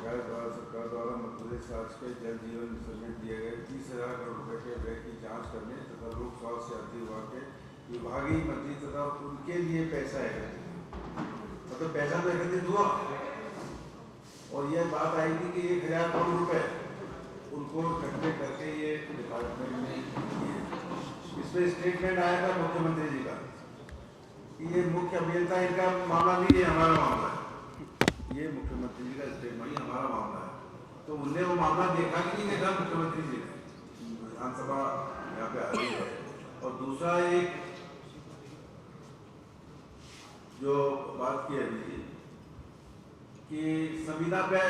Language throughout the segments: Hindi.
भारत सरकार द्वारा मध्य प्रदेश राज्य के जल जीवन मिशन में दिए गए 30,000 करोड़ रुपए के व्यय की जांच करने तथा लोक स्वास्थ्य से आदि विभाग के विभागीय मंत्री तथा उनके लिए पैसा एकत्रित, मतलब पैसा तो एकत्रित हुआ और यह बात आई थी कि 1,000 करोड़ रुपए उनको इकट्ठे करके ये डिपार्टमेंट में इसमें स्टेटमेंट आया था मुख्यमंत्री जी का कि ये मुख्य अभियंता इनका मामला नहीं है, हमारा मामला है। ये मुख्यमंत्री जी का स्टेटमेंट हमारा मामला है। तो उनने वो मामला देखा कि नहीं देखा मुख्यमंत्री जी ने, विधानसभा यहाँ पे आ रही है। और दूसरा एक जो बात की अभी कि संविदा पे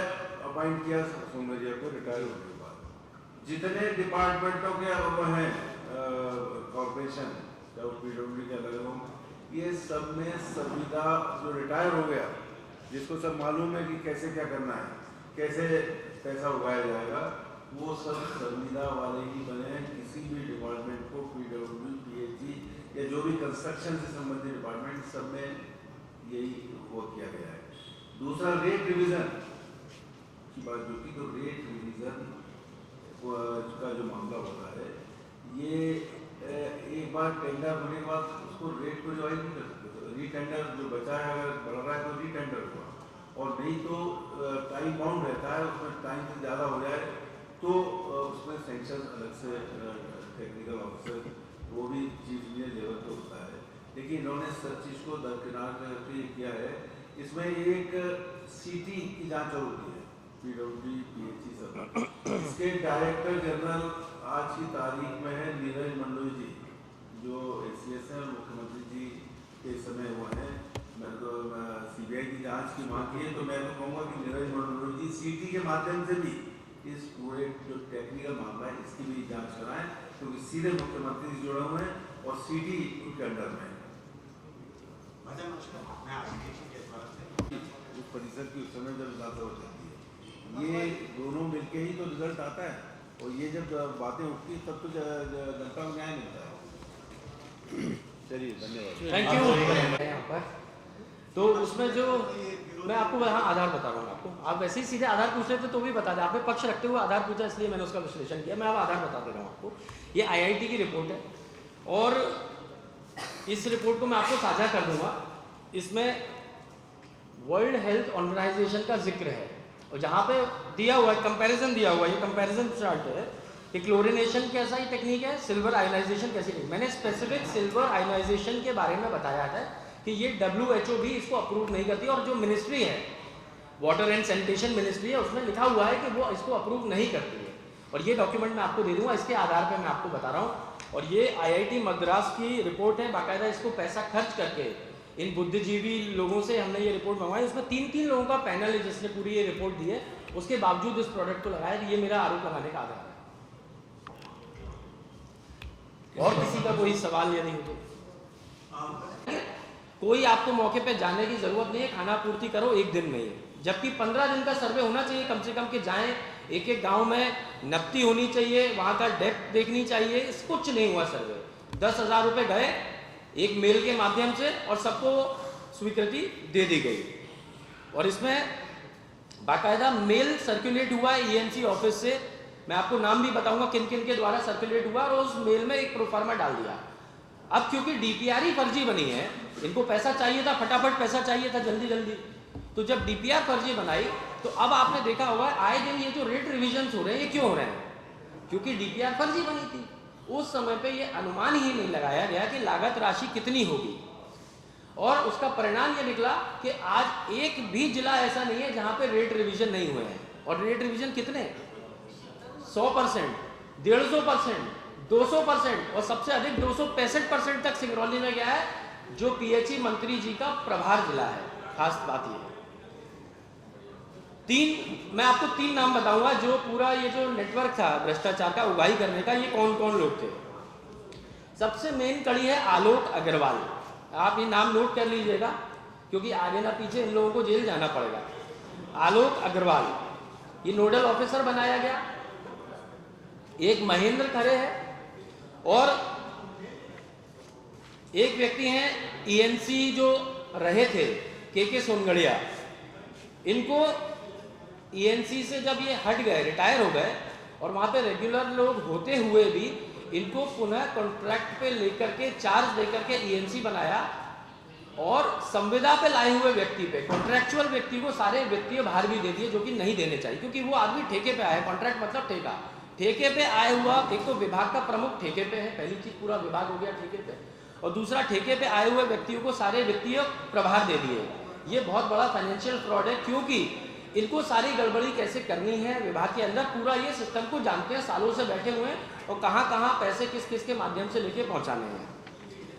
अपॉइंट किया सोमवरिया को रिटायर होने के बाद जितने डिपार्टमेंटों के अब हैं कॉर्पोरेशन चाहे पीडब्ल्यूडी के अलग हों, ये सब में संविदा जो रिटायर हो गया जिसको सब मालूम है कि कैसे क्या करना है, कैसे पैसा उगाया जाएगा, वो सब संविदा वाले ही बने। किसी भी डिपार्टमेंट को पीडब्ल्यूडी पीएचई या जो भी कंस्ट्रक्शन से संबंधित डिपार्टमेंट सब में यही वो किया गया है। दूसरा रेट रिवीजन की बात जो की, तो रेट रिवीजन का जो मामला होता है ये एक बार टेंडर होने के बाद उसको रेट को ज्वाइन नहीं कर सकते, तो रीटेंडर जो बचा है अगर बढ़ रहा है तो रीटेंडर हुआ, और नहीं तो टाइम बाउंड रहता है, उसमें टाइम से ज़्यादा हो जाए तो उसमें सेंक्शन अलग से टेक्निकल ऑफिसर वो भी चीफ इंजीनियर लेवल पे होता है। लेकिन इन्होंने सब चीज़ को दरकिनार करके किया है। इसमें एक सीटी की जाँच होती है पीडब्ल्यूडी पीएचई सब, इसके डायरेक्टर जनरल आज की तारीख में है नीरज मंडोई जी, जो एसीएस है, मुख्यमंत्री जी के समय हुए हैं। मैं तो सीबीआई की जांच की मांग की है, तो मैं तो कहूँगा कि नीरज मंडोई जी सीटी के माध्यम से भी इस पूरे जो टेक्निकल मामला है इसकी भी जांच कराएं, क्योंकि सीधे मुख्यमंत्री जी जुड़े हुए हैं और सीटी उनके अंडर में है। उस परिसर की उस समय जब विधानसभा चलती है, ये दोनों मिलके ही तो रिजल्ट आता है, और ये जब बातें उठती है तब तो जनता को न्याय मिलता है। चलिए धन्यवाद, थैंक यू। यहाँ पर तो उसमें जो मैं आपको हाँ आधार बता रहा हूँ आपको, आप वैसे ही सीधे आधार पूछ रहे थे तो भी बता दें, आपने पक्ष रखते हुए आधार पूछा इसलिए मैंने उसका विश्लेषण किया। मैं अब आधार बता दे रहा हूँ आपको। ये आईआईटी की रिपोर्ट है और इस रिपोर्ट को मैं आपको साझा कर दूंगा। इसमें वर्ल्ड हेल्थ ऑर्गेनाइजेशन का जिक्र है और जहाँ पे दिया हुआ है कंपैरिजन दिया हुआ है, ये कंपैरिजन चार्ट है कि क्लोरिनेशन कैसा ही टेक्निक है, सिल्वर आयोनाइजेशन कैसी टेक्निक। मैंने स्पेसिफिक सिल्वर आयोनाइजेशन के बारे में बताया था कि ये WHO भी इसको अप्रूव नहीं करती, और जो मिनिस्ट्री है वाटर एंड सैनिटेशन मिनिस्ट्री है उसमें लिखा हुआ है कि वो इसको अप्रूव नहीं करती है। और ये डॉक्यूमेंट मैं आपको दे दूंगा, इसके आधार पर मैं आपको बता रहा हूँ। और ये IIT मद्रास की रिपोर्ट है, बाकायदा इसको पैसा खर्च करके इन बुद्धिजीवी लोगों से हमने ये रिपोर्ट मंगवाई। उसमें 3 लोगों का पैनल है जिसने पूरी ये रिपोर्ट दी है, उसके बावजूद इस प्रोडक्ट को लगाया। ये मेरा आरोप लगाने का आधार है। और किसी का कोई सवाल या नहीं हो तो कोई आपको मौके पे जाने की जरूरत नहीं है, खाना पूर्ति करो एक दिन में ही। जबकि 15 दिन का सर्वे होना चाहिए कम से कम, के जाएं एक एक गांव में, नकदी होनी चाहिए, वहां का डेप्थ देखनी चाहिए। इस कुछ नहीं हुआ सर्वे। 10,000 रुपए गए एक मेल के माध्यम से और सबको स्वीकृति दे दी गई। और इसमें बाकायदा मेल सर्कुलेट हुआ ENC ऑफिस से, मैं आपको नाम भी बताऊंगा किन किन के द्वारा सर्कुलेट हुआ, और उस मेल में एक प्रोफार्मा डाल दिया। अब क्योंकि DPR ही फर्जी बनी है, इनको पैसा चाहिए था, फटाफट पैसा चाहिए था जल्दी जल्दी, तो जब DPR फर्जी बनाई तो अब आपने देखा होगा आए दिन ये जो रेट रिविजन हो रहे हैं ये क्यों हो रहे हैं, क्योंकि DPR फर्जी बनी थी। उस समय पे ये अनुमान ही नहीं लगाया गया कि लागत राशि कितनी होगी, और उसका परिणाम ये निकला कि आज एक भी जिला ऐसा नहीं है जहां पे रेट रिवीजन नहीं हुए हैं। और रेट रिवीजन कितने, 100%, 150%, 200%, और सबसे अधिक 265% तक सिंगरौली में गया है, जो PHE मंत्री जी का प्रभार जिला है। खास बात ये मैं आपको 3 नाम बताऊंगा जो पूरा ये जो नेटवर्क था भ्रष्टाचार का उगाही करने का, ये कौन कौन लोग थे। सबसे मेन कड़ी है आलोक अग्रवाल। आप ये नाम नोट कर लीजिएगा क्योंकि आगे ना पीछे इन लोगों को जेल जाना पड़ेगा। आलोक अग्रवाल ये नोडल ऑफिसर बनाया गया। एक महेंद्र खरे है और एक व्यक्ति हैं ENC जो रहे थे के सोनगढ़िया। इनको ईएनसी से जब ये हट गए, रिटायर हो गए, और वहाँ पे रेगुलर लोग होते हुए भी इनको पुनः कॉन्ट्रैक्ट पे लेकर के, चार्ज देकर के ईएनसी बनाया, और संविदा पे लाए हुए व्यक्ति पे, कॉन्ट्रैक्चुअल व्यक्ति को सारे वित्तीय भार भी दे दिए जो कि नहीं देने चाहिए, क्योंकि वो आदमी ठेके पे आया। कॉन्ट्रैक्ट मतलब ठेका, ठेके पे आए हुआ, एक तो विभाग का प्रमुख ठेके पे है, पहली चीज पूरा विभाग हो गया ठेके पे, और दूसरा ठेके पे आए हुए व्यक्तियों को सारे वित्तीय प्रभार दे दिए। ये बहुत बड़ा फाइनेंशियल फ्रॉड है, क्योंकि इनको सारी गड़बड़ी कैसे करनी है विभाग के अंदर, पूरा ये सिस्टम को जानते हैं, सालों से बैठे हुए हैं, और कहाँ कहाँ पैसे किस किस के माध्यम से लेके पहुँचाने हैं।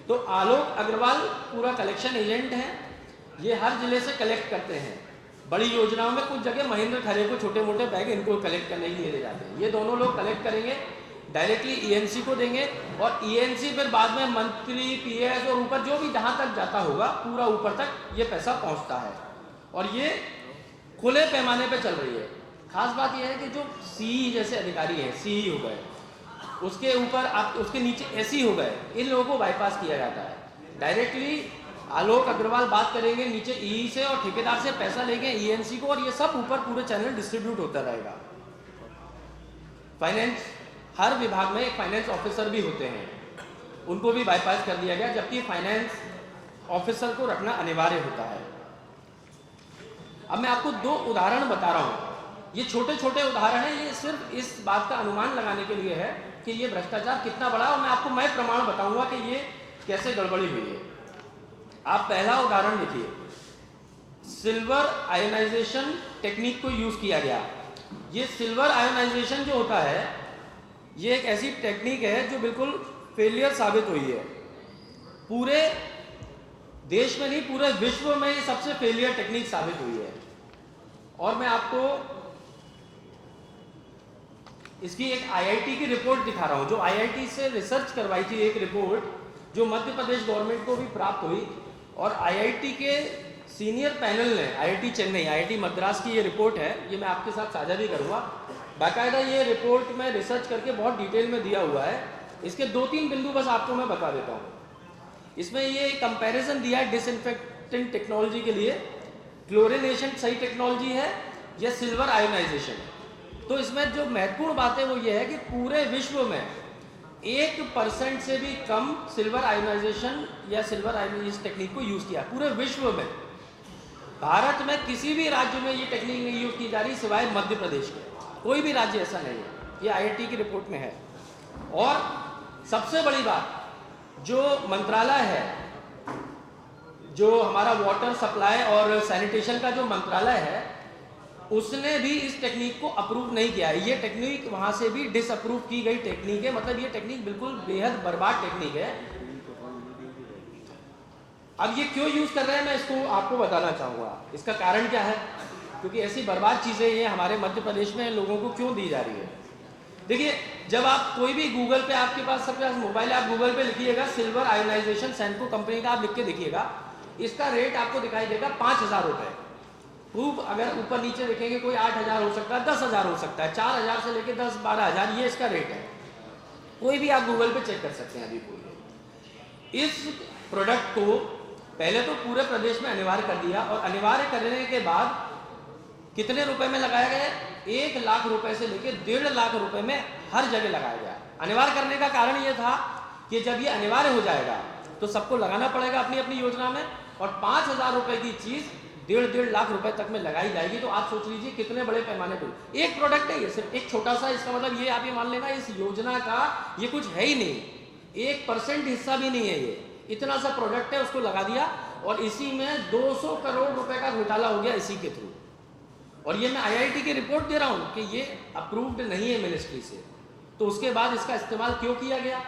तो आलोक अग्रवाल पूरा कलेक्शन एजेंट हैं, ये हर जिले से कलेक्ट करते हैं। बड़ी योजनाओं में कुछ जगह महेंद्र खरे को छोटे मोटे बैग इनको कलेक्ट करने के लिए ले जाते हैं। ये दोनों लोग कलेक्ट करेंगे, डायरेक्टली ईएनसी को देंगे, और ईएनसी फिर बाद में मंत्री, पीएस और ऊपर जो भी जहाँ तक जाता होगा, पूरा ऊपर तक ये पैसा पहुँचता है, और ये खुले पैमाने पे चल रही है। खास बात यह है कि जो सीई जैसे अधिकारी हैं, सीई हो गए, उसके ऊपर आप उसके नीचे एसी हो गए, इन लोगों को बाईपास किया जाता है। डायरेक्टली आलोक अग्रवाल बात करेंगे नीचे ई से, और ठेकेदार से पैसा लेंगे ईएनसी को, और ये सब ऊपर पूरे चैनल डिस्ट्रीब्यूट होता रहेगा। फाइनेंस, हर विभाग में एक फाइनेंस ऑफिसर भी होते हैं, उनको भी बाईपास कर दिया गया, जबकि फाइनेंस ऑफिसर को रखना अनिवार्य होता है। अब मैं आपको दो उदाहरण बता रहा हूं, ये छोटे छोटे उदाहरण हैं, ये सिर्फ इस बात का अनुमान लगाने के लिए है कि ये भ्रष्टाचार कितना बड़ा है, और मैं आपको मैं प्रमाण बताऊंगा कि ये कैसे गड़बड़ी हुई है। आप पहला उदाहरण देखिए, सिल्वर आयोनाइजेशन टेक्निक को यूज किया गया। ये सिल्वर आयोनाइजेशन जो होता है, ये एक ऐसी टेक्निक है जो बिल्कुल फेलियर साबित हुई है। पूरे देश में नहीं, पूरे विश्व में ये सबसे फेलियर टेक्निक साबित हुई है। और मैं आपको इसकी एक आईआईटी की रिपोर्ट दिखा रहा हूं, जो आईआईटी से रिसर्च करवाई थी, एक रिपोर्ट जो मध्य प्रदेश गवर्नमेंट को भी प्राप्त हुई, और आईआईटी के सीनियर पैनल ने, आईआईटी चेन्नई, आईआईटी मद्रास की ये रिपोर्ट है, ये मैं आपके साथ साझा भी करूंगा। बाकायदा ये रिपोर्ट में रिसर्च करके बहुत डिटेल में दिया हुआ है। इसके 2-3 बिंदु बस आपको मैं बता देता हूँ। इसमें ये कंपैरिजन दिया है डिसइंफेक्टेंट टेक्नोलॉजी के लिए, क्लोरिनेशन सही टेक्नोलॉजी है या सिल्वर आयोनाइजेशन। तो इसमें जो महत्वपूर्ण बात है वो ये है कि पूरे विश्व में 1% से भी कम सिल्वर आयोनाइजेशन या सिल्वर आयोनाइजेशन टेक्निक को यूज किया पूरे विश्व में। भारत में किसी भी राज्य में ये टेक्निक नहीं यूज की जा रही सिवाय मध्य प्रदेश के, कोई भी राज्य ऐसा नहीं है, ये आईआईटी की रिपोर्ट में है। और सबसे बड़ी बात, जो मंत्रालय है, जो हमारा वाटर सप्लाई और सैनिटेशन का जो मंत्रालय है, उसने भी इस टेक्निक को अप्रूव नहीं किया है। ये टेक्निक वहां से भी डिसअप्रूव की गई टेक्निक है, मतलब ये टेक्निक बिल्कुल बेहद बर्बाद टेक्निक है। अब ये क्यों यूज कर रहे हैं मैं इसको आपको बताना चाहूंगा, इसका कारण क्या है, क्योंकि ऐसी बर्बाद चीजें ये हमारे मध्य प्रदेश में लोगों को क्यों दी जा रही है। देखिए, जब आप कोई भी गूगल पे, आपके पास सबके पास मोबाइल है, आप गूगल पे लिखिएगा सिल्वर आयोनाइजेशन सैनको कंपनी का, आप लिख के देखिएगा, इसका रेट आपको दिखाई देगा 5,000 रुपए। खूब अगर ऊपर नीचे देखेंगे, कोई 8,000 हो सकता है, 10,000 हो सकता है, 4,000 से लेके 10-12,000 ये इसका रेट है। कोई भी आप गूगल पे चेक कर सकते हैं। अभी कोई इस प्रोडक्ट को पहले तो पूरे प्रदेश में अनिवार्य कर दिया, और अनिवार्य करने के बाद कितने रुपए में लगाया गया, 1 लाख रुपए से लेकर 1.5 लाख रुपए में हर जगह लगाया गया। अनिवार्य करने का कारण यह था कि जब ये अनिवार्य हो जाएगा तो सबको लगाना पड़ेगा अपनी अपनी योजना में, और 5,000 रुपए की चीज 1.5 लाख रुपए तक में लगाई जाएगी। तो आप सोच लीजिए कितने बड़े पैमाने पर एक प्रोडक्ट है, ये सिर्फ एक छोटा सा, इसका मतलब ये आप ये मान लेना इस योजना का ये कुछ है ही नहीं, 1% हिस्सा भी नहीं है। ये इतना सा प्रोडक्ट है, उसको लगा दिया, और इसी में 200 करोड़ रुपए का घोटाला हो गया इसी के थ्रू। और ये मैं आईआईटी की रिपोर्ट दे रहा हूं कि ये अप्रूव्ड नहीं है मिनिस्ट्री से। तो उसके बाद इसका इस्तेमाल क्यों किया गया,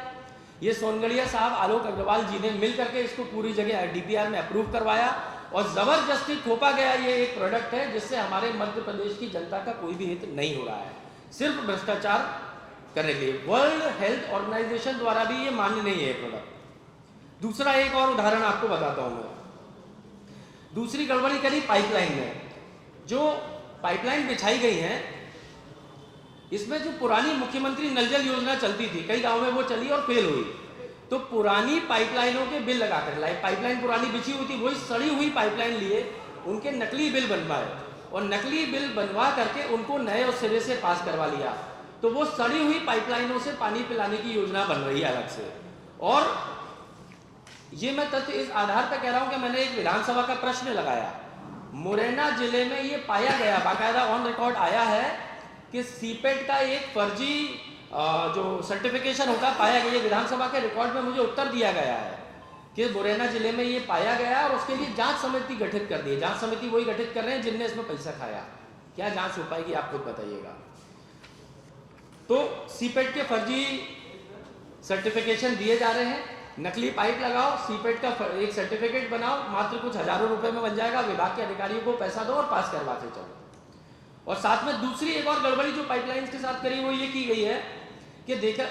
ये सोनगढ़िया साहब, आलोक अग्रवाल जी ने मिल करके इसको पूरी जगह डीपीआर में अप्रूव करवाया, और जबरदस्ती थोपा गया ये एक प्रोडक्ट है जिससे हमारे मध्य प्रदेश की जनता का कोई भी हित नहीं हो रहा है, सिर्फ भ्रष्टाचार करने के लिए। वर्ल्ड हेल्थ ऑर्गेनाइजेशन द्वारा भी ये मान्य नहीं है प्रोडक्ट। दूसरा एक और उदाहरण आपको बताता हूं मैं। दूसरी गड़बड़ी करी पाइपलाइन में, जो पाइपलाइन बिछाई गई है, इसमें जो पुरानी मुख्यमंत्री नल जल योजना चलती थी, कई गांव में वो चली और फेल हुई, तो पुरानी पाइपलाइनों के बिल लगाकर, पाइपलाइन पुरानी बिछी हुई थी, वही सड़ी हुई पाइपलाइन लिए उनके नकली बिल बनवाए, और नकली बिल बनवा करके उनको नए और सिरे से पास करवा लिया। तो वो सड़ी हुई पाइपलाइनों से पानी पिलाने की योजना बन रही है अलग से। और ये मैं तथ्य इस आधार पर कह रहा हूं कि मैंने एक विधानसभा का प्रश्न लगाया, मुरैना जिले में ये पाया गया, बाकायदा ऑन रिकॉर्ड आया है कि सीपेट का एक फर्जी जो सर्टिफिकेशन होता पाया गया। विधानसभा के रिकॉर्ड में मुझे उत्तर दिया गया है कि मुरैना जिले में ये पाया गया और उसके लिए जांच समिति गठित कर दी है। जांच समिति वही गठित कर रहे हैं जिनने इसमें पैसा खाया। क्या जांच हो पाएगी आप खुद बताइएगा। तो सीपेट के फर्जी सर्टिफिकेशन दिए जा रहे हैं, नकली पाइप लगाओ, सीपेट का एक सर्टिफिकेट बनाओ, मात्र कुछ हजारों रुपए में बन जाएगा, विभाग के अधिकारियों को पैसा दो और पास करवाते चलो। और साथ में दूसरी एक और गड़बड़ी जो पाइपलाइंस के साथ करी वो ये की गई है कि देखा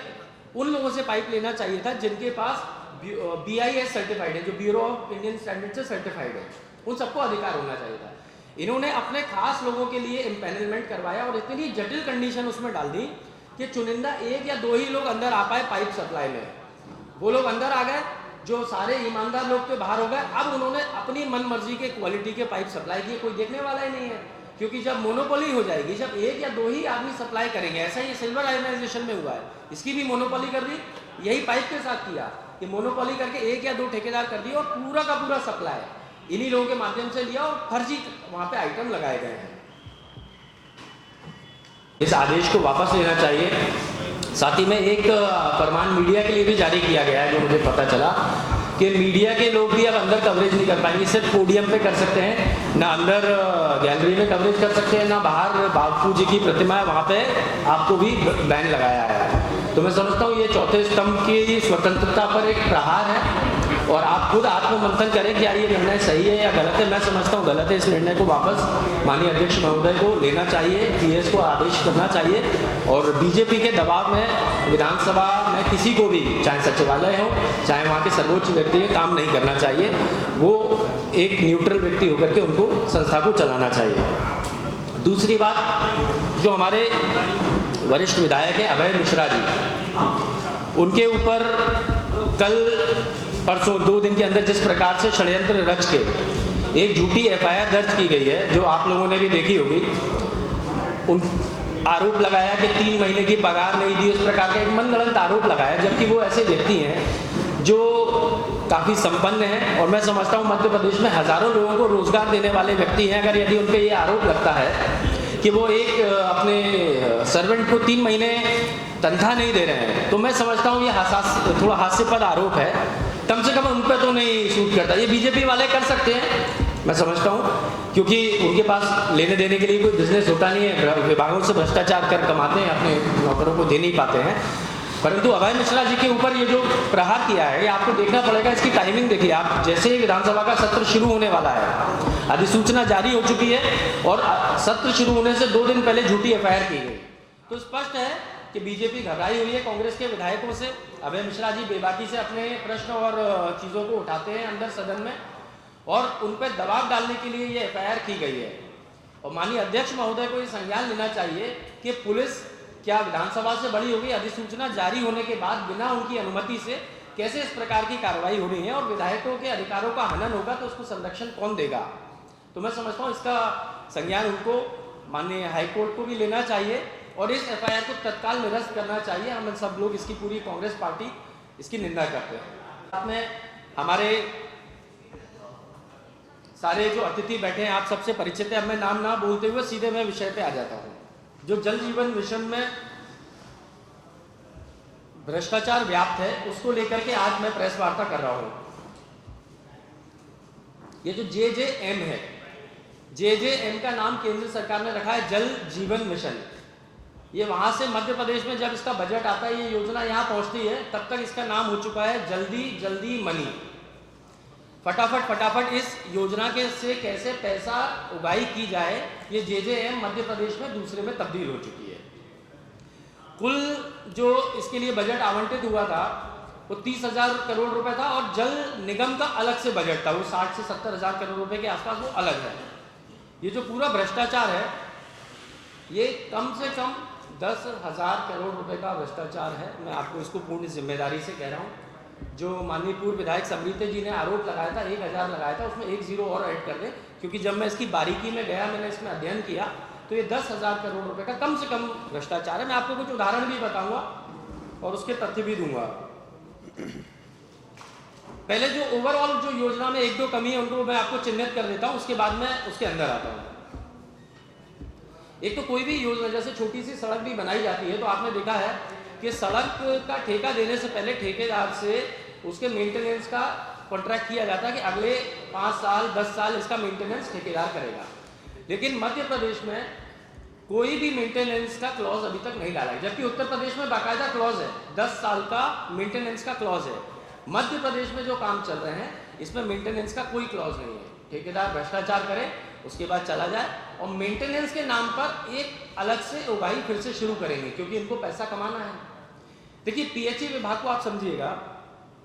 उन लोगों से पाइप लेना चाहिए था जिनके पास BIS सर्टिफाइड है, जो ब्यूरो ऑफ इंडियन स्टैंडर्ड से सर्टिफाइड है, उन सबको अधिकार होना चाहिए था। इन्होंने अपने खास लोगों के लिए इम्पैनलमेंट करवाया और इतनी जटिल कंडीशन उसमें डाल दी कि चुनिंदा 1 या 2 ही लोग अंदर आ पाए पाइप सप्लाई में। वो लोग अंदर आ गए, जो सारे ईमानदार लोग तो बाहर हो गए। अब उन्होंने अपनी मन मर्जी के क्वालिटी के पाइप सप्लाई किए, कोई देखने वाला ही नहीं है, क्योंकि जब मोनोपोली हो जाएगी, जब 1 या 2 ही आदमी सप्लाई करेंगे, ऐसा ही सिल्वर आयनाइजेशन में हुआ है, इसकी भी मोनोपोली कर दी। यही पाइप के साथ किया कि मोनोपोली करके 1 या 2 ठेकेदार कर दिए और पूरा का पूरा सप्लाई इन्हीं लोगों के माध्यम से लिया और फर्जी वहां पे आइटम लगाए गए हैं। इस आदेश को वापस लेना चाहिए। साथ ही में एक फरमान मीडिया के लिए भी जारी किया गया है, जो मुझे पता चला कि मीडिया के लोग भी अब अंदर कवरेज नहीं कर पाएंगे, सिर्फ पोडियम पे कर सकते हैं, ना अंदर गैलरी में कवरेज कर सकते हैं, ना बाहर बापू जी की प्रतिमा है वहाँ पे आपको भी बैन लगाया है। तो मैं समझता हूँ ये चौथे स्तंभ की स्वतंत्रता पर एक प्रहार है और आप खुद आत्ममंथन करें कि यार ये निर्णय सही है या गलत है। मैं समझता हूँ गलत है। इस निर्णय को वापस माननीय अध्यक्ष महोदय को लेना चाहिए, PS को आदेश करना चाहिए और बीजेपी के दबाव में विधानसभा में किसी को भी, चाहे सचिवालय हो चाहे वहाँ के सर्वोच्च व्यक्ति काम नहीं करना चाहिए। वो एक न्यूट्रल व्यक्ति होकर के उनको संस्था को चलाना चाहिए। दूसरी बात, जो हमारे वरिष्ठ विधायक हैं अभय मिश्रा जी, उनके ऊपर कल परसों 2 दिन के अंदर जिस प्रकार से षड्यंत्र रच के एक झूठी FIR दर्ज की गई है, जो आप लोगों ने भी देखी होगी, उन आरोप लगाया कि 3 महीने की पगार नहीं दी, इस प्रकार का एक मनगढ़ंत आरोप लगाया, जबकि वो ऐसे व्यक्ति हैं जो काफ़ी संपन्न हैं और मैं समझता हूँ मध्य प्रदेश में हज़ारों लोगों को रोजगार देने वाले व्यक्ति हैं। अगर यदि उन पर ये आरोप लगता है कि वो एक अपने सर्वेंट को 3 महीने तनख्वाह नहीं दे रहे हैं, तो मैं समझता हूँ ये थोड़ा हास्यास्पद आरोप है। कम से कम उन पर तो नहीं सूट करता। ये बीजेपी वाले कर सकते हैं, मैं समझता हूँ, क्योंकि उनके पास लेने देने के लिए कोई बिजनेस होता नहीं है, विभागों से भ्रष्टाचार कर कमाते हैं, अपने नौकरों को दे नहीं पाते हैं। परंतु अभय मिश्रा जी के ऊपर ये जो प्रहार किया है, ये आपको देखना पड़ेगा। इसकी टाइमिंग देखिए आप, जैसे ही विधानसभा का सत्र शुरू होने वाला है, अधिसूचना जारी हो चुकी है और सत्र शुरू होने से 2 दिन पहले झूठी FIR की गई। तो स्पष्ट है कि बीजेपी घबराई हुई है कांग्रेस के विधायकों से। अभय मिश्रा जी बेबाकी से अपने प्रश्न और चीज़ों को उठाते हैं अंदर सदन में और उन पर दबाव डालने के लिए ये FIR की गई है। और माननीय अध्यक्ष महोदय को ये संज्ञान लेना चाहिए कि पुलिस क्या विधानसभा से बड़ी होगी, अधिसूचना जारी होने के बाद बिना उनकी अनुमति से कैसे इस प्रकार की कार्रवाई हो रही है और विधायकों के अधिकारों का हनन होगा तो उसको संरक्षण कौन देगा। तो मैं समझता हूँ इसका संज्ञान उनको माननीय हाईकोर्ट को भी लेना चाहिए और इस FIR को तत्काल निरस्त करना चाहिए। हम सब लोग, इसकी पूरी कांग्रेस पार्टी इसकी निंदा करते हैं। साथ में हमारे सारे जो अतिथि बैठे हैं, आप सबसे परिचित है। अब मैं नाम ना बोलते हुए सीधे मैं विषय पे आ जाता हूँ। जो जल जीवन मिशन में भ्रष्टाचार व्याप्त है, उसको लेकर के आज मैं प्रेस वार्ता कर रहा हूँ। ये जो JJM है, JJM का नाम केंद्र सरकार ने रखा है जल जीवन मिशन। ये वहां से मध्य प्रदेश में जब इसका बजट आता है, ये योजना यहाँ पहुंचती है, तब तक इसका नाम हो चुका है जल्दी जल्दी मनी। फटाफट फटाफट इस योजना के से कैसे पैसा उगाही की जाए, ये JJM मध्य प्रदेश में दूसरे में तब्दील हो चुकी है। कुल जो इसके लिए बजट आवंटित हुआ था वो 30,000 करोड़ रुपए था और जल निगम का अलग से बजट था, वो 60 से 70,000 करोड़ रुपए के आसपास, वो अलग है। ये जो पूरा भ्रष्टाचार है, ये कम से कम 10,000 करोड़ रुपए का भ्रष्टाचार है। मैं आपको इसको पूर्ण जिम्मेदारी से कह रहा हूँ। जो माननीय पूर्व विधायक समरीते जी ने आरोप लगाया था 1000 लगाया था, उसमें 1 0 और ऐड कर दें, क्योंकि जब मैं इसकी बारीकी में गया, मैंने इसमें अध्ययन किया, तो ये 10,000 करोड़ रुपए का कम से कम भ्रष्टाचार है। मैं आपको कुछ उदाहरण भी बताऊंगा और उसके तथ्य भी दूंगा। पहले जो ओवरऑल जो योजना में 1-2 कमी है उनको मैं आपको चिन्हित कर देता हूं, उसके बाद मैं उसके अंदर आता हूं। एक तो कोई भी योजना, जैसे छोटी सी सड़क भी बनाई जाती है तो आपने देखा है कि सड़क का ठेका देने से पहले ठेकेदार से उसके मेंटेनेंस का कॉन्ट्रैक्ट किया जाता है कि अगले 5 साल 10 साल इसका मेंटेनेंस ठेकेदार करेगा। लेकिन मध्य प्रदेश में कोई भी मेंटेनेंस का क्लॉज अभी तक नहीं डाला है, जबकि उत्तर प्रदेश में बाकायदा क्लॉज है, 10 साल का मेंटेनेंस का क्लॉज है। मध्य प्रदेश में जो काम चल रहे हैं इसमें मेंटेनेंस का कोई क्लॉज नहीं है। ठेकेदार भ्रष्टाचार करे, उसके बाद चला जाए और मेंटेनेंस के नाम पर एक अलग से उगाही फिर से शुरू करेंगे, क्योंकि इनको पैसा कमाना है। देखिए, पीएचई विभाग को आप समझिएगा,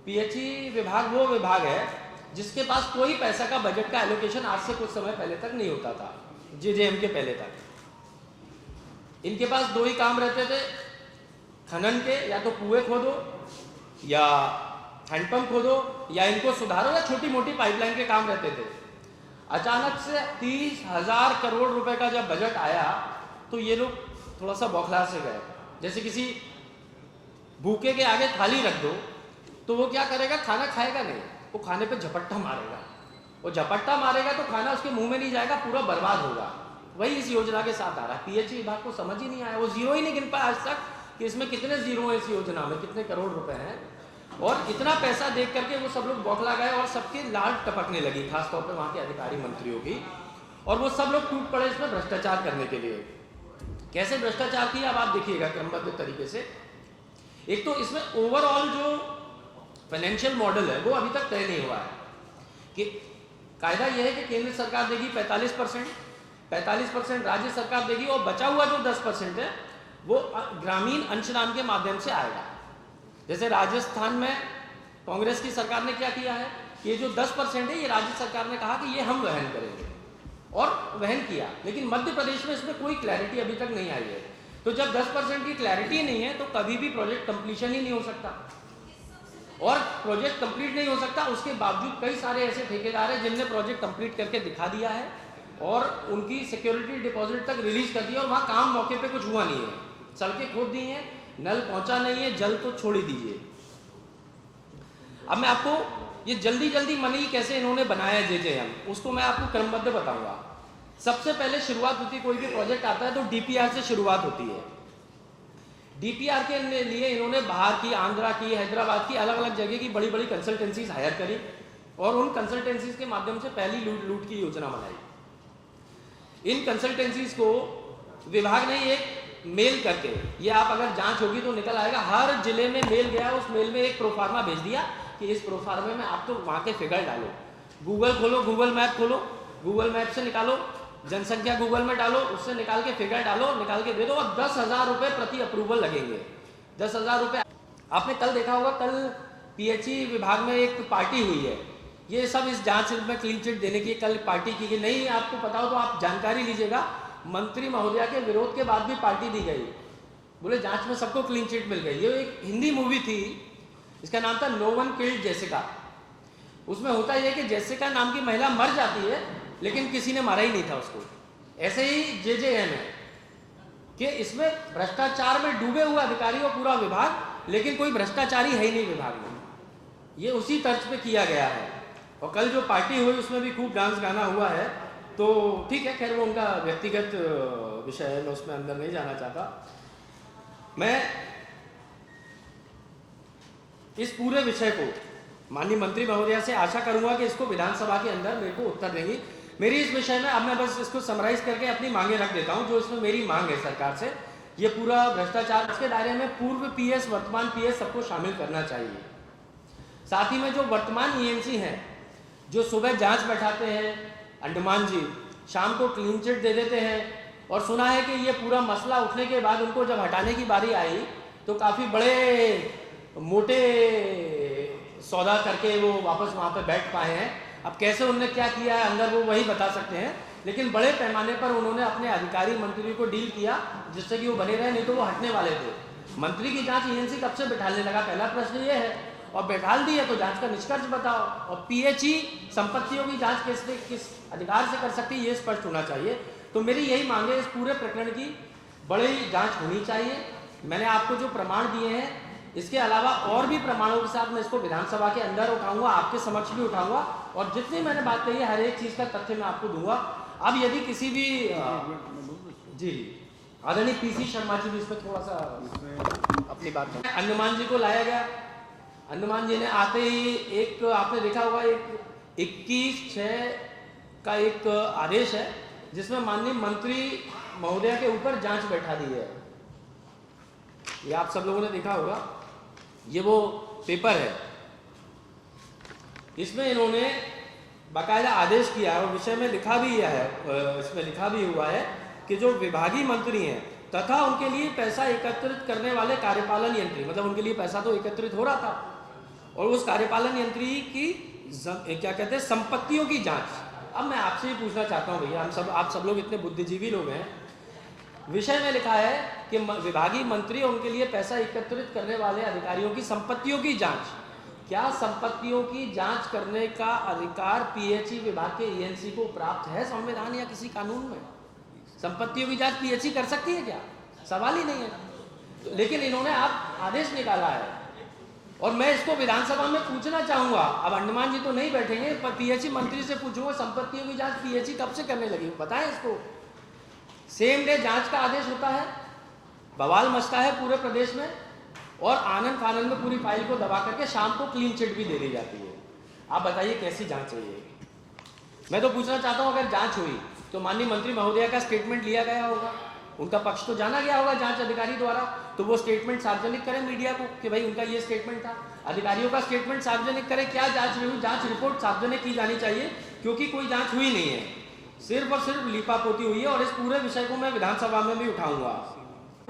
पीएचई विभाग वो विभाग है जिसके पास कोई पैसा का बजट का एलोकेशन आज से कुछ समय पहले तक नहीं होता था, जेजेएम के पहले तक। इनके पास 2 ही काम रहते थे खनन के, या तो कुएं खोदो या हैंडपंप खोदो या इनको सुधारो या छोटी मोटी पाइपलाइन के काम रहते थे। अचानक से 30,000 करोड़ रुपए का जब बजट आया तो ये लोग थोड़ा सा बौखला से गए। जैसे किसी भूखे के आगे थाली रख दो तो वो क्या करेगा, खाना खाएगा नहीं, वो खाने पे झपट्टा मारेगा, वो झपट्टा मारेगा तो खाना उसके मुंह में नहीं जाएगा, पूरा बर्बाद होगा। वही इस योजना के साथ आ रहा है। पीएचई विभाग को समझ ही नहीं आया, वो जीरो ही नहीं गिन पाया आज तक कि इसमें कितने जीरो हैं, इस योजना में कितने करोड़ रुपए हैं। और इतना पैसा देख करके वो सब लोग बौखला गए और सबकी लाल टपकने लगी, खासतौर पर वहां के अधिकारी मंत्रियों की, और वो सब लोग टूट पड़े इसमें भ्रष्टाचार करने के लिए। कैसे भ्रष्टाचार किया अब आप देखिएगा क्रमबद्ध तरीके से। एक तो इसमें ओवरऑल जो फाइनेंशियल मॉडल है वो अभी तक तय नहीं हुआ है कि कायदा यह है कि केंद्र सरकार देगी 45% राज्य सरकार देगी, और बचा हुआ जो 10% है वो ग्रामीण अंशदान के माध्यम से आएगा। जैसे राजस्थान में कांग्रेस की सरकार ने क्या किया है, ये जो 10% है ये राज्य सरकार ने कहा कि ये हम वहन करेंगे, और वहन किया। लेकिन मध्य प्रदेश में इसमें कोई क्लैरिटी अभी तक नहीं आई है। तो जब 10% की क्लैरिटी नहीं है तो कभी भी प्रोजेक्ट कंप्लीशन ही नहीं हो सकता, और प्रोजेक्ट कंप्लीट नहीं हो सकता उसके बावजूद कई सारे ऐसे ठेकेदार हैं जिनने प्रोजेक्ट कंप्लीट करके दिखा दिया है और उनकी सिक्योरिटी डिपॉजिट तक रिलीज कर दिया, और वहां काम मौके पे कुछ हुआ नहीं है। सड़कें खोद दी हैं, नल पहुंचा नहीं है, जल तो छोड़ ही दीजिए। अब मैं आपको ये जल्दी जल्दी मनी कैसे इन्होंने बनाया जेजेएम, उसको मैं आपको क्रमबद्ध बताऊंगा। सबसे पहले शुरुआत होती है, कोई भी प्रोजेक्ट आता है तो डीपीआर से शुरुआत होती है। डीपीआर के लिए इन्होंने बाहर की, आंध्रा की, हैदराबाद की, अलग अलग जगह की बड़ी बड़ी कंसल्टेंसीज हायर करी और उन कंसल्टेंसीज के माध्यम से पहली लूट की योजना बनाई। इन कंसल्टेंसीज को विभाग ने एक मेल करके, ये आप अगर जांच होगी तो निकल आएगा, हर जिले में मेल गया, उस मेल में एक प्रोफार्मा भेज दिया कि इस प्रोफार्मे में आप तो वहां के फिगर डालो, गूगल खोलो, गूगल मैप खोलो, गूगल मैप से निकालो, जनसंख्या गूगल में डालो, उससे निकाल के फिगर डालो, निकाल के दे दो, और 10,000 रुपए प्रति अप्रूवल लगेंगे। 10,000 रुपए। आपने कल देखा होगा, कल पीएचई विभाग में एक पार्टी हुई है, ये सब इस जांच में क्लीन चिट देने की कल पार्टी की गई। नहीं आपको पता हो तो आप जानकारी लीजिएगा, मंत्री महोदया के विरोध के बाद भी पार्टी दी गई, बोले जांच में सबको क्लीन चिट मिल गई। ये एक हिंदी मूवी थी, इसका नाम था नो वन किल्ड जेसिका। उसमें होता यह कि जेसिका नाम की महिला मर जाती है लेकिन किसी ने मारा ही नहीं था उसको। ऐसे ही जेजेएम है कि इसमें भ्रष्टाचार में डूबे हुए अधिकारी और पूरा विभाग, लेकिन कोई भ्रष्टाचारी है ही नहीं विभाग में। ये उसी तर्ज पे किया गया है। और कल जो पार्टी हुई उसमें भी खूब डांस गाना हुआ है, तो ठीक है, खैर वो उनका व्यक्तिगत विषय है, मैं उसमें अंदर नहीं जाना चाहता। मैं इस पूरे विषय को माननीय मंत्री महोदया से आशा करूंगा कि इसको विधानसभा के अंदर मेरे को उत्तर देंगी मेरी इस विषय में। अब मैं बस इसको समराइज करके अपनी मांगे रख देता हूं, जो इसमें मेरी मांग है सरकार से। ये पूरा भ्रष्टाचार, इसके दायरे में पूर्व पीएस, वर्तमान पीएस सबको शामिल करना चाहिए। साथ ही में जो वर्तमान ईएनसी हैं, जो सुबह जांच बैठाते हैं, अंडमान जी शाम को क्लीन चिट दे देते हैं, और सुना है कि ये पूरा मसला उठने के बाद उनको जब हटाने की बारी आई तो काफ़ी बड़े मोटे सौदा करके वो वापस वहाँ पे बैठ पाए हैं। अब कैसे उन्होंने क्या किया है अंदर वो वही बता सकते हैं, लेकिन बड़े पैमाने पर उन्होंने अपने अधिकारी मंत्रियों को डील किया जिससे कि वो बने रहे, नहीं तो वो हटने वाले थे। मंत्री की जांच ईएनसी कब से बैठाने लगा, पहला प्रश्न ये है। और बैठाल दी है तो जांच का निष्कर्ष बताओ। और पीएचई संपत्तियों की जांच किस अधिकार से कर सकती है, ये स्पष्ट होना चाहिए। तो मेरी यही मांग है, इस पूरे प्रकरण की बड़ी जांच होनी चाहिए। मैंने आपको जो प्रमाण दिए हैं, इसके अलावा और भी प्रमाणों के साथ मैं इसको विधानसभा के अंदर उठाऊंगा, आपके समक्ष भी उठाऊंगा, और जितनी मैंने बात कही है हर एक चीज का तथ्य मैं आपको दूंगा। अब यदि किसी भी जी आदरणीय पीसी शर्मा जी भी इसमें थोड़ा सा अपनी बात करें। अंडमान जी को लाया गया, अंडमान जी ने आते ही एक आपने देखा होगा एक 21/6 का एक आदेश है जिसमें माननीय मंत्री महोदया के ऊपर जांच बैठा दी है। ये आप सब लोगों ने देखा होगा, ये वो पेपर है, इसमें इन्होंने बाकायदा आदेश किया है और विषय में लिखा भी है, इसमें लिखा भी हुआ है कि जो विभागीय मंत्री हैं तथा उनके लिए पैसा एकत्रित करने वाले कार्यपालन यंत्री, मतलब उनके लिए पैसा तो एकत्रित हो रहा था, और उस कार्यपालन यंत्री की क्या कहते हैं संपत्तियों की जांच। अब मैं आपसे ही पूछना चाहता हूं भैया, आप सब लोग इतने बुद्धिजीवी लोग हैं, विषय में लिखा है कि विभागीय मंत्री और उनके लिए पैसा एकत्रित करने वाले अधिकारियों की संपत्तियों की जांच। क्या संपत्तियों की जांच करने का अधिकार पीएचई विभाग के एएनसी को प्राप्त है संविधान या किसी कानून में? संपत्तियों की जांच पीएचई कर सकती है क्या? सवाल ही नहीं है। तो लेकिन इन्होंने आप आदेश निकाला है और मैं इसको विधानसभा में पूछना चाहूंगा। अब अंडमान जी तो नहीं बैठेंगे, पर पीएचई मंत्री से पूछूंगा संपत्तियों की जांच पीएचई कब से करने लगी, बताएं इसको। सेम डे जांच का आदेश होता है, बवाल मचता है पूरे प्रदेश में, और आनंद फानंद में पूरी फाइल को दबा करके शाम को क्लीन चिट भी दे दी जाती है। आप बताइए कैसी जांच है ये? मैं तो पूछना चाहता हूं, अगर जांच हुई तो माननीय मंत्री महोदया का स्टेटमेंट लिया गया होगा, उनका पक्ष तो जाना गया होगा जांच अधिकारी द्वारा, तो वो स्टेटमेंट सार्वजनिक करें मीडिया को कि भाई उनका ये स्टेटमेंट था। अधिकारियों का स्टेटमेंट सार्वजनिक करें, क्या जांच हुई, जांच रिपोर्ट सार्वजनिक की जानी चाहिए, क्योंकि कोई जांच हुई नहीं है, सिर्फ और सिर्फ लीपापोती हुई है। और इस पूरे विषय को मैं विधानसभा में भी उठाऊंगा।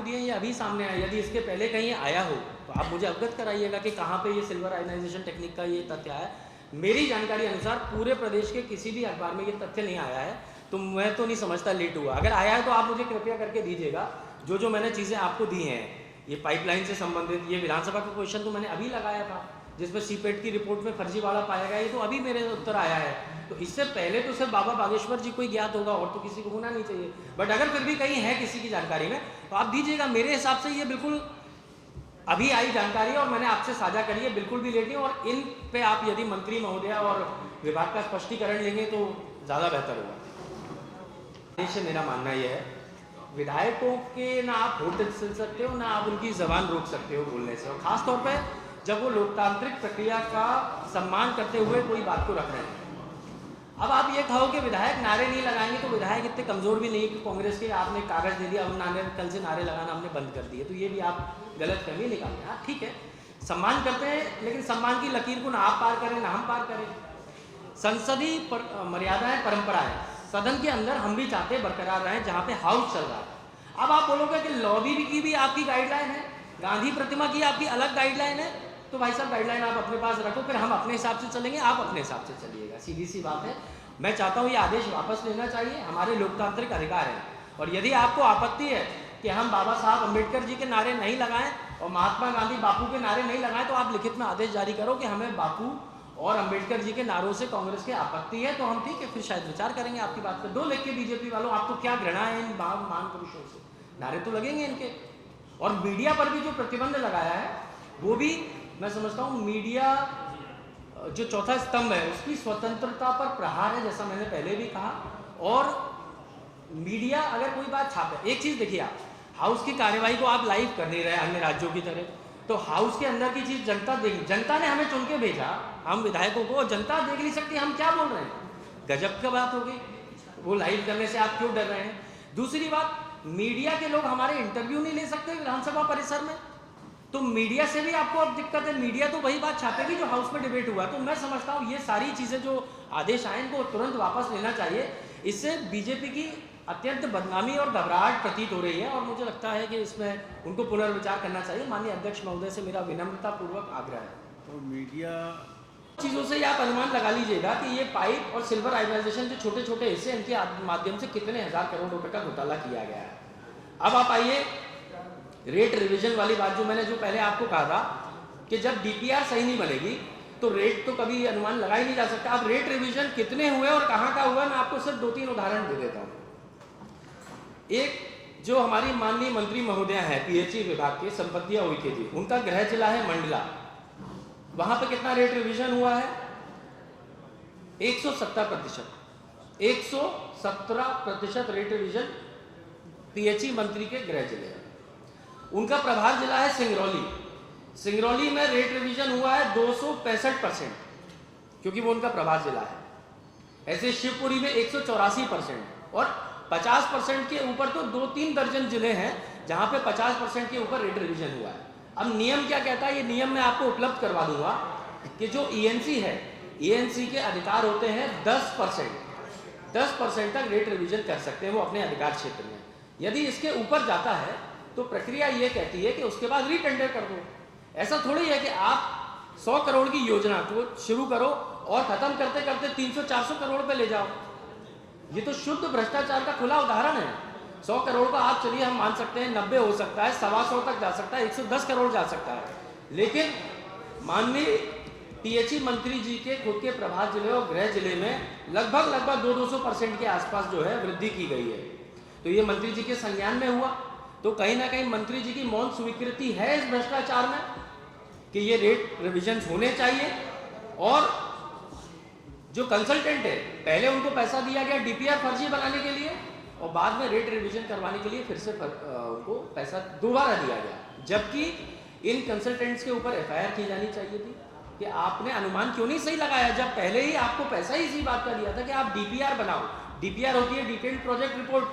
ये अभी सामने आया, यदि इसके पहले कहीं आया हो तो आप मुझे अवगत कराइएगा कि कहाँ पे ये सिल्वर आयनाइजेशन टेक्निक का ये तथ्य आया। मेरी जानकारी अनुसार पूरे प्रदेश के किसी भी अखबार में ये तथ्य नहीं आया है, तो मैं तो नहीं समझता लेट हुआ। अगर आया है तो आप मुझे कृपया करके दीजिएगा। जो मैंने चीज़ें आपको दी हैं, ये पाइपलाइन से संबंधित, ये विधानसभा का क्वेश्चन तो मैंने अभी लगाया था जिसमें सीपेट की रिपोर्ट में फर्जीवाड़ा पाया गया, ये तो अभी मेरे उत्तर आया है। तो इससे पहले तो सिर्फ बाबा बागेश्वर जी को ही ज्ञात होगा और तो किसी को होना नहीं चाहिए। बट अगर फिर भी कहीं है किसी की जानकारी में तो आप दीजिएगा। मेरे हिसाब से ये बिल्कुल अभी आई जानकारी है और मैंने आपसे साझा करी है, बिल्कुल भी लेट नहीं। और इन पे आप यदि मंत्री महोदया और विभाग का स्पष्टीकरण लेंगे तो ज़्यादा बेहतर होगा। देश मेरा मानना यह है, विधायकों के ना आप होठ सिल सकते हो, ना आप उनकी जबान रोक सकते हो बोलने से, और खासतौर पर जब वो लोकतांत्रिक प्रक्रिया का सम्मान करते हुए कोई बात को रख रहे हैं। अब आप ये कहो कि विधायक नारे नहीं लगाएंगे, तो विधायक इतने कमजोर भी नहीं कि कांग्रेस के आपने कागज दे दिया, अब नारे कल से नारे लगाना हमने बंद कर दिए, तो ये भी आप गलत फहमी निकालते हैं। ठीक है, सम्मान करते हैं, लेकिन सम्मान की लकीर को ना आप पार करें ना हम पार करें। संसदीय मर्यादाएं, परंपराएं सदन के अंदर हम भी चाहते बरकरार रहें जहाँ पे हाउस चल रहा है। अब आप बोलोगे कि लॉबी की भी आपकी गाइडलाइन है, गांधी प्रतिमा की आपकी अलग गाइडलाइन है, तो भाई साहब गाइडलाइन आप अपने पास रखो, फिर हम अपने हिसाब से चलेंगे, आप अपने हिसाब से चलिएगा। सीधी सी बात है। मैं चाहता हूँ ये आदेश वापस लेना चाहिए, हमारे लोकतांत्रिक अधिकार हैं। और यदि आपको आपत्ति है कि हम बाबा साहब अम्बेडकर जी के नारे नहीं लगाएं और महात्मा गांधी बापू के नारे नहीं लगाएं, तो आप लिखित में आदेश जारी करो कि हमें बापू और अम्बेडकर जी के नारों से कांग्रेस की आपत्ति है, तो हम ठीक है फिर शायद विचार करेंगे आपकी बात पर। दो लिख के बीजेपी वालों, आपको क्या घृणा है इन महान पुरुषों से? नारे तो लगेंगे इनके। और मीडिया पर भी जो प्रतिबंध लगाया है वो भी मैं समझता हूँ मीडिया जो चौथा स्तंभ है उसकी स्वतंत्रता पर प्रहार है, जैसा मैंने पहले भी कहा। और मीडिया अगर कोई बात छापे, एक चीज देखिए, आप हाउस की कार्यवाही को आप लाइव कर नहीं रहे अन्य राज्यों की तरह, तो हाउस के अंदर की चीज जनता देख, जनता ने हमें चुन के भेजा हम विधायकों को, जनता देख नहीं सकती हम क्या बोल रहे हैं। गजब की बात होगी, वो लाइव करने से आप क्यों डर रहे हैं? दूसरी बात, मीडिया के लोग हमारे इंटरव्यू नहीं ले सकते विधानसभा परिसर में, तो मीडिया से भी आपको अब दिक्कत है। मीडिया तो वही बात छापेगी जो हाउस में डिबेट हुआ। तो मैं समझता हूँ ये सारी चीजें जो आदेश आए इनको तुरंत वापस लेना चाहिए। इससे बीजेपी की अत्यंत बदनामी और घबराहट प्रतीत हो रही है और मुझे लगता है कि इसमें उनको पुनर्विचार करना चाहिए। माननीय अध्यक्ष महोदय से मेरा विनम्रतापूर्वक आग्रह है। तो मीडिया चीज़ों से आप अनुमान लगा लीजिएगा कि ये पाइप और सिल्वर आयनाइजेशन जो छोटे छोटे हिस्से, इनके माध्यम से कितने हजार करोड़ रुपए का घोटाला किया गया है। अब आप आइए रेट रिवीजन वाली बात, जो मैंने जो पहले आपको कहा था कि जब डीपीआर सही नहीं बनेगी तो रेट तो कभी अनुमान लगा ही नहीं जा सकता। अब रेट रिवीजन कितने हुए और कहाँ का हुआ, मैं आपको सिर्फ 2-3 उदाहरण दे देता हूँ। एक जो हमारी माननीय मंत्री महोदया है पीएचई विभाग के संपत्तिया उइके जी, उनका गृह जिला है मंडला, वहां पे कितना रेट रिवीजन हुआ है? 117%। 117% रेट रिवीजन पीएचई मंत्री के गृह जिले। उनका प्रभार जिला है सिंगरौली, सिंगरौली में रेट रिवीजन हुआ है 265%, क्योंकि वो उनका प्रभार जिला है। ऐसे शिवपुरी में 184% और 50% के ऊपर तो 2-3 दर्जन जिले हैं जहां पे 50% के ऊपर रेट रिवीजन हुआ है। अब नियम क्या कहता है, ये नियम मैं आपको उपलब्ध करवा दूंगा कि जो ईएनसी है, ईएनसी के अधिकार होते हैं 10% तक रेट रिवीजन कर सकते हैं वो अपने अधिकार क्षेत्र में। यदि इसके ऊपर जाता है तो प्रक्रिया ये कहती है कि उसके बाद रीटेंडर कर दो। ऐसा थोड़ी है कि आप 100 करोड़ की योजना को शुरू करो और खत्म करते करते 300-400 करोड़ पे ले जाओ। ये तो शुद्ध भ्रष्टाचार का खुला उदाहरण है। 100 करोड़ का आप चलिए हम मान सकते हैं 90 हो सकता है, 125 तक जा सकता है, 110 करोड़ जा सकता है, लेकिन माननीय पीएचई मंत्री जी के खुद के प्रभार जिले और गृह जिले में लगभग 200% के आसपास जो है वृद्धि की गई है। तो ये मंत्री जी के संज्ञान में हुआ, तो कहीं ना कहीं मंत्री जी की मौन स्वीकृति है इस भ्रष्टाचार में कि ये रेट रिविजन होने चाहिए। और जो कंसल्टेंट है, पहले उनको पैसा दिया गया डीपीआर फर्जी बनाने के लिए और बाद में रेट रिवीजन करवाने के लिए फिर से उनको पैसा दोबारा दिया गया, जबकि इन कंसल्टेंट्स के ऊपर एफआईआर की जानी चाहिए थी कि आपने अनुमान क्यों नहीं सही लगाया, जब पहले ही आपको पैसा ही इसी बात का दिया था कि आप डीपीआर बनाओ। डीपीआर होती है डिटेल्ड प्रोजेक्ट रिपोर्ट,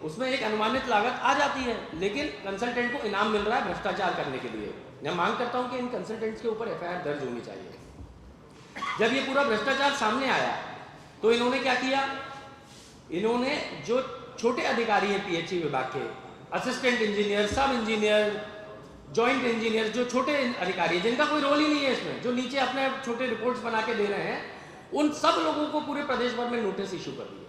उसमें एक अनुमानित लागत आ जाती है, लेकिन कंसल्टेंट को इनाम मिल रहा है भ्रष्टाचार करने के लिए। मैं मांग करता हूं कि इन कंसल्टेंट्स के ऊपर एफआईआर दर्ज होनी चाहिए। जब ये पूरा भ्रष्टाचार सामने आया तो इन्होंने क्या किया, इन्होंने जो छोटे अधिकारी हैं पीएचई विभाग के, असिस्टेंट इंजीनियर, सब इंजीनियर, जॉइंट इंजीनियर, जो छोटे अधिकारी हैं जिनका कोई रोल ही नहीं है इसमें, जो नीचे अपने छोटे रिपोर्ट्स बना के दे रहे हैं, उन सब लोगों को पूरे प्रदेश भर में नोटिस इशू कर दिए।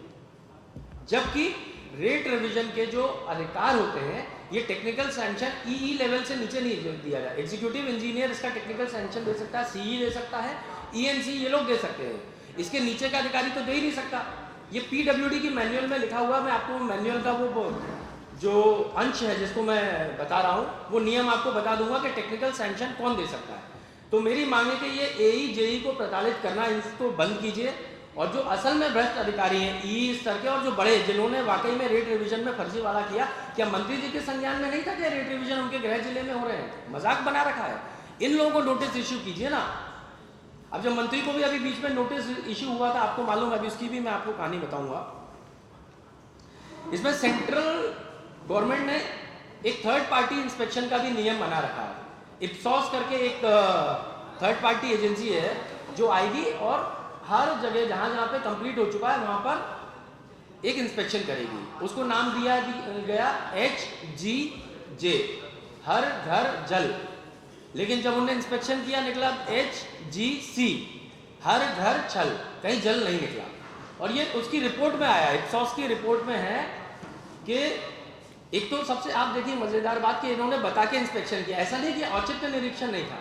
जबकि रेट रिवीजन के जो अधिकार होते हैं ये टेक्निकल सैंक्शन ईई लेवल से नीचे नहीं दिया जाए। एग्जीक्यूटिव इंजीनियर इसका टेक्निकल सैंक्शन दे सकता है, सीई दे सकता है, ईएनसी ये लोग दे सकते हैं, इसके नीचे का अधिकारी तो दे ही नहीं सकता। ये पीडब्ल्यूडी की मैनुअल में लिखा हुआ, मैं आपको मैनुअल का वो जो अंश है जिसको मैं बता रहा हूँ वो नियम आपको बता दूंगा कि टेक्निकल सैंक्शन कौन दे सकता है। तो मेरी मांग है कि ये एई जेई को प्रताड़ित करना इसको बंद कीजिए, और जो असल में भ्रष्ट अधिकारी हैं ई स्तर के और जो बड़े जिन्होंने वाकई में रेट रिवीजन में फर्जीवाड़ा किया, क्या मंत्री जी के संज्ञान में नहीं था कि रेट रिवीजन उनके गृह जिले में हो रहे हैं? मजाक बना रखा है। इन लोगों को नोटिस इश्यू कीजिए ना। अब जब मंत्री को भी अभी बीच में नोटिस इश्यू हुआ था, आपको मालूम है, अभी उसकी भी मैं आपको कहानी बताऊंगा। इसमें सेंट्रल गवर्नमेंट ने एक थर्ड पार्टी इंस्पेक्शन का भी नियम बना रखा है। इप्सॉस करके एक थर्ड पार्टी एजेंसी है जो आएगी और हर जगह जहां जहां पे कंप्लीट हो चुका है वहां पर एक इंस्पेक्शन करेगी। उसको नाम दिया गया HGJ, हर घर जल, लेकिन जब उन्होंने इंस्पेक्शन किया निकला HGC, हर घर छल, कहीं जल नहीं निकला। और ये उसकी रिपोर्ट में आया, इप्सॉस की रिपोर्ट में है कि एक तो सबसे आप देखिए मजेदार बात कि इन्होंने बता के इंस्पेक्शन किया, ऐसा नहीं कि औचित्य निरीक्षण नहीं था।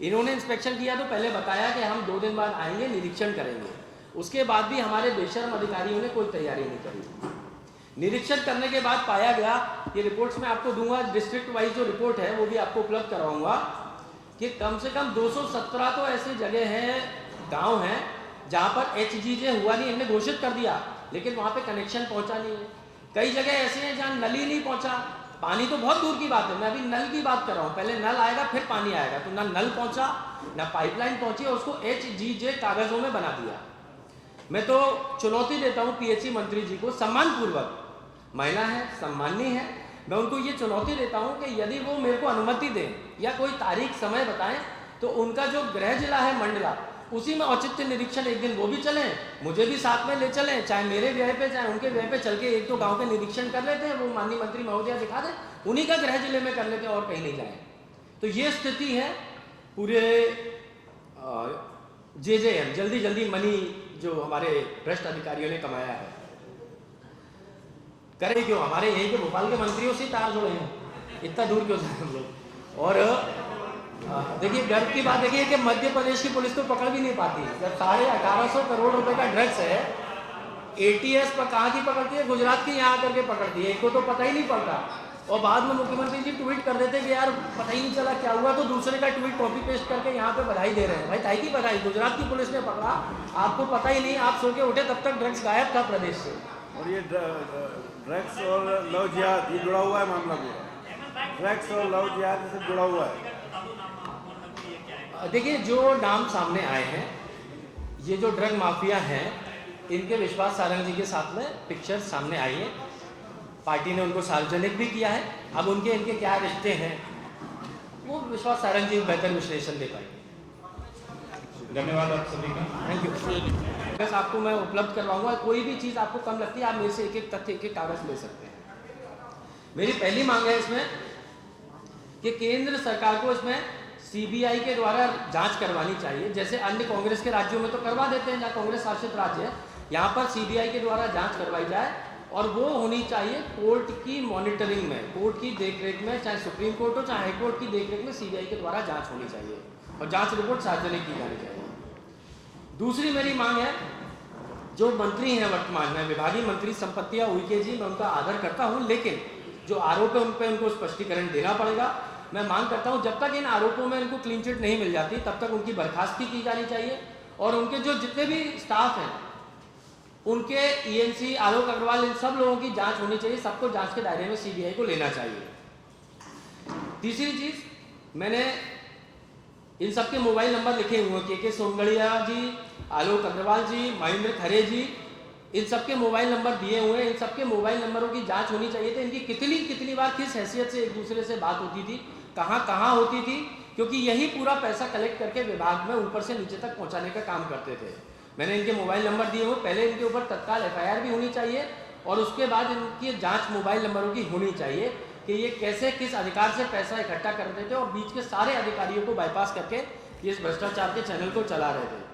इन्होंने इंस्पेक्शन किया तो पहले बताया कि हम 2 दिन बाद आएंगे, निरीक्षण करेंगे। उसके बाद भी हमारे बेशर्म अधिकारियों ने कोई तैयारी नहीं करी। निरीक्षण करने के बाद पाया गया, ये रिपोर्ट्स में आपको दूंगा, डिस्ट्रिक्ट वाइज जो रिपोर्ट है वो भी आपको उपलब्ध करवाऊंगा, कि कम से कम 217 तो ऐसे जगह हैं, गांव हैं जहां पर HGJ हुआ नहीं, इन्होंने घोषित कर दिया लेकिन वहां पे कनेक्शन पहुंचा नहीं है। कई जगह ऐसे हैं जहां नल ही नहीं पहुंचा, पानी तो बहुत दूर की बात है, मैं अभी नल की बात कर रहा हूं, पहले नल आएगा फिर पानी आएगा, तो ना नल पहुंचा ना पाइपलाइन पहुंची और उसको HGJ कागजों में बना दिया। मैं तो चुनौती देता हूं पीएचई मंत्री जी को, सम्मानपूर्वक, महिला है, सम्माननीय है, मैं उनको ये चुनौती देता हूं कि यदि वो मेरे को अनुमति दें या कोई तारीख समय बताएं तो उनका जो गृह जिला है मंडला, उसी में औचित्य निरीक्षण एक दिन वो भी चलें, मुझे भी साथ में ले चलें, चाहे मेरे व्यय पे चाहे उनके व्यय पे चल के एक तो गांव के निरीक्षण कर लेते हैं, वो माननीय मंत्री महोदया दिखा दें, उन्हीं का गृह जिले में कर लेते हैं और कहीं नहीं जाए। तो ये स्थिति है पूरे JJM, जल्दी जल्दी मनी जो हमारे भ्रष्ट अधिकारियों ने कमाया है। करें क्यों, हमारे यहीं के भोपाल के मंत्रियों से तार जुड़े हैं, इतना दूर क्यों जाए हम लोग। और देखिए गर्व की बात देखिए कि मध्य प्रदेश की पुलिस तो पकड़ भी नहीं पाती। जब 1850 करोड़ रुपए का ड्रग्स है, एटीएस पर कहाँ की पकड़ती है? गुजरात की यहाँ करके पकड़ती है। इनको तो पता ही नहीं पड़ता और बाद में मुख्यमंत्री जी ट्वीट कर देते कि यार पता ही नहीं चला क्या हुआ, तो दूसरे का ट्वीट कॉपी पेस्ट करके यहाँ पे बधाई दे रहे हैं। भाई ताई की बधाई, गुजरात की पुलिस ने पकड़ा, आपको पता ही नहीं, आप सो के उठे तब तक ड्रग्स गायब था प्रदेश से। और ये ड्रग्स और लव जिहाद ये जुड़ा हुआ है मामला पूरा, ड्रग्स और लव जिहाद से जुड़ा हुआ है। देखिए जो नाम सामने आए हैं, ये जो ड्रग माफिया हैं, इनके विश्वास सारंग जी के साथ में पिक्चर सामने आई है। पार्टी ने उनको सार्वजनिक भी किया है। अब उनके इनके क्या रिश्ते हैं वो विश्वास सारंग जी बेहतर विश्लेषण दे पाएंगे। धन्यवाद आप सभी का। Thank you. बस आपको मैं उपलब्ध करवाऊंगा, कोई भी चीज़ आपको कम लगती है आप मेरे से एक एक तथ्य, एक एक कागज ले सकते हैं। मेरी पहली मांग है इसमें कि केंद्र सरकार को इसमें सीबीआई के द्वारा जांच करवानी चाहिए। जैसे अन्य कांग्रेस के राज्यों में तो करवा देते हैं, जहाँ कांग्रेस शासित राज्य है, यहाँ पर सीबीआई के द्वारा जांच करवाई जाए और वो होनी चाहिए कोर्ट की मॉनिटरिंग में, कोर्ट की देखरेख में, चाहे सुप्रीम कोर्ट हो चाहे हाई कोर्ट की देखरेख में सीबीआई के द्वारा जांच होनी चाहिए और जांच रिपोर्ट सार्वजनिक की जानी चाहिए। दूसरी मेरी मांग है, जो मंत्री हैं वर्तमान में विभागीय मंत्री संपत्तियां उइके जी, मैं उनका आदर करता हूं, लेकिन जो आरोप है उन पर उनको स्पष्टीकरण देना पड़ेगा। मैं मांग करता हूं जब तक इन आरोपों में इनको क्लीन चिट नहीं मिल जाती तब तक उनकी बर्खास्तगी की जानी चाहिए और उनके जो जितने भी स्टाफ हैं उनके ईएनसी, आलोक अग्रवाल, इन सब लोगों की जांच होनी चाहिए। सबको जांच के दायरे में सीबीआई को लेना चाहिए। तीसरी चीज, मैंने इन सबके मोबाइल नंबर लिखे हुए हैं, के सोमगढ़िया जी, आलोक अग्रवाल जी, महेंद्र खरे जी, इन सबके मोबाइल नंबर दिए हुए हैं। इन सबके मोबाइल नंबरों की जांच होनी चाहिए थी। इनकी कितनी बार किस हैसियत से एक दूसरे से बात होती थी, कहाँ होती थी, क्योंकि यही पूरा पैसा कलेक्ट करके विभाग में ऊपर से नीचे तक पहुंचाने का काम करते थे। मैंने इनके मोबाइल नंबर दिए हुए, पहले इनके ऊपर तत्काल एफआईआर भी होनी चाहिए और उसके बाद इनकी जांच मोबाइल नंबरों की होनी चाहिए कि ये कैसे किस अधिकार से पैसा इकट्ठा करते थे और बीच के सारे अधिकारियों को बाईपास करके ये इस भ्रष्टाचार के चैनल को चला रहे थे।